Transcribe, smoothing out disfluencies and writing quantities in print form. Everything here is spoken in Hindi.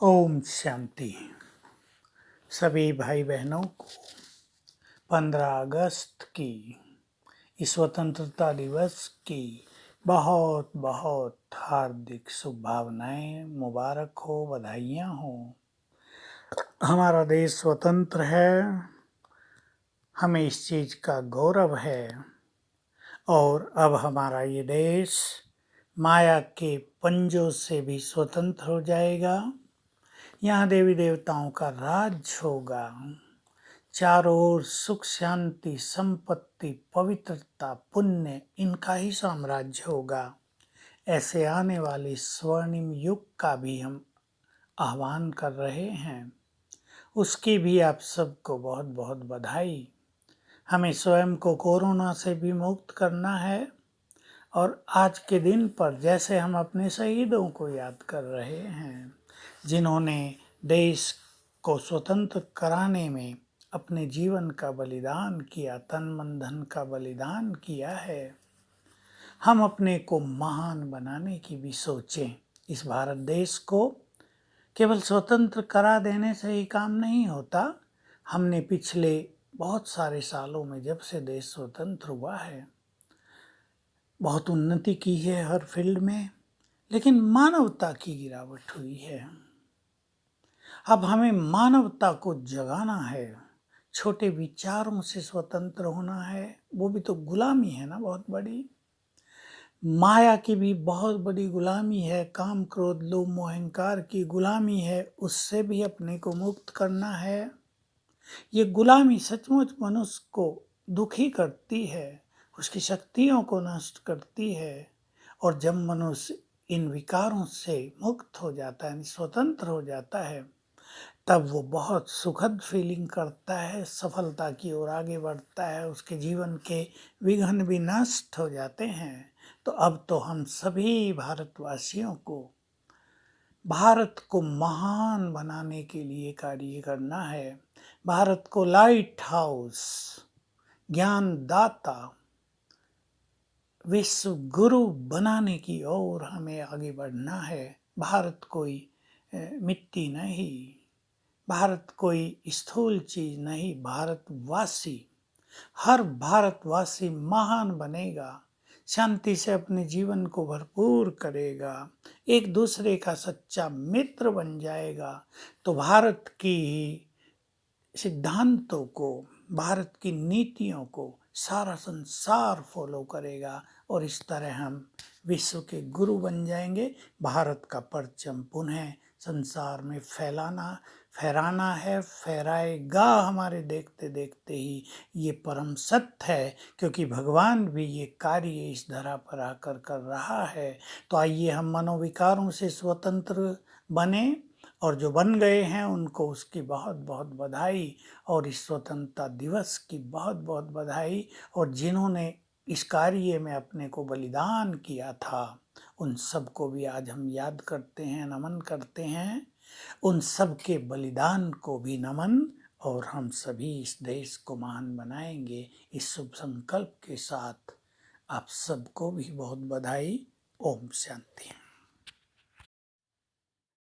ओम शांति। सभी भाई बहनों को 15 अगस्त की स्वतंत्रता दिवस की बहुत बहुत हार्दिक शुभकामनाएं, मुबारक हो, बधाइयाँ हो। हमारा देश स्वतंत्र है, हमें इस चीज़ का गौरव है और अब हमारा ये देश माया के पंजों से भी स्वतंत्र हो जाएगा। यहाँ देवी देवताओं का राज होगा, चारों ओर सुख शांति संपत्ति पवित्रता पुण्य इनका ही साम्राज्य होगा। ऐसे आने वाले स्वर्णिम युग का भी हम आह्वान कर रहे हैं, उसकी भी आप सबको बहुत बहुत बधाई। हमें स्वयं को कोरोना से भी मुक्त करना है और आज के दिन पर जैसे हम अपने शहीदों को याद कर रहे हैं, जिन्होंने देश को स्वतंत्र कराने में अपने जीवन का बलिदान किया, तन मन धन का बलिदान किया है, हम अपने को महान बनाने की भी सोचें। इस भारत देश को केवल स्वतंत्र करा देने से ही काम नहीं होता। हमने पिछले बहुत सारे सालों में जब से देश स्वतंत्र हुआ है बहुत उन्नति की है हर फील्ड में, लेकिन मानवता की गिरावट हुई है। अब हमें मानवता को जगाना है, छोटे विचारों से स्वतंत्र होना है। वो भी तो गुलामी है ना, बहुत बड़ी माया की भी बहुत बड़ी गुलामी है, काम क्रोध लोभ मोह अहंकार की गुलामी है, उससे भी अपने को मुक्त करना है। ये गुलामी सचमुच मनुष्य को दुखी करती है, उसकी शक्तियों को नष्ट करती है। और जब मनुष्य इन विकारों से मुक्त हो जाता है, स्वतंत्र हो जाता है, तब वो बहुत सुखद फीलिंग करता है, सफलता की ओर आगे बढ़ता है, उसके जीवन के विघ्न भी नष्ट हो जाते हैं। तो अब तो हम सभी भारतवासियों को भारत को महान बनाने के लिए कार्य करना है। भारत को लाइट हाउस, ज्ञानदाता, विश्व गुरु बनाने की ओर हमें आगे बढ़ना है। भारत कोई मिट्टी नहीं, भारत कोई स्थूल चीज नहीं, भारतवासी, हर भारतवासी महान बनेगा, शांति से अपने जीवन को भरपूर करेगा, एक दूसरे का सच्चा मित्र बन जाएगा, तो भारत की सिद्धांतों को, भारत की नीतियों को सारा संसार फॉलो करेगा और इस तरह हम विश्व के गुरु बन जाएंगे। भारत का परचम पुनः संसार में फहराना है, फहराएगा हमारे देखते देखते ही। ये परम सत्य है, क्योंकि भगवान भी ये कार्य इस धरा पर आकर कर रहा है। तो आइए हम मनोविकारों से स्वतंत्र बने और जो बन गए हैं उनको उसकी बहुत बहुत बधाई और इस स्वतंत्रता दिवस की बहुत बहुत बधाई। और जिन्होंने इस कार्य में अपने को बलिदान किया था उन सब को भी आज हम याद करते हैं, नमन करते हैं। उन सब के बलिदान को भी नमन, और हम सभी इस देश को महान बनाएंगे इस शुभ संकल्प के साथ। आप सबको भी बहुत बधाई। ओम शांति।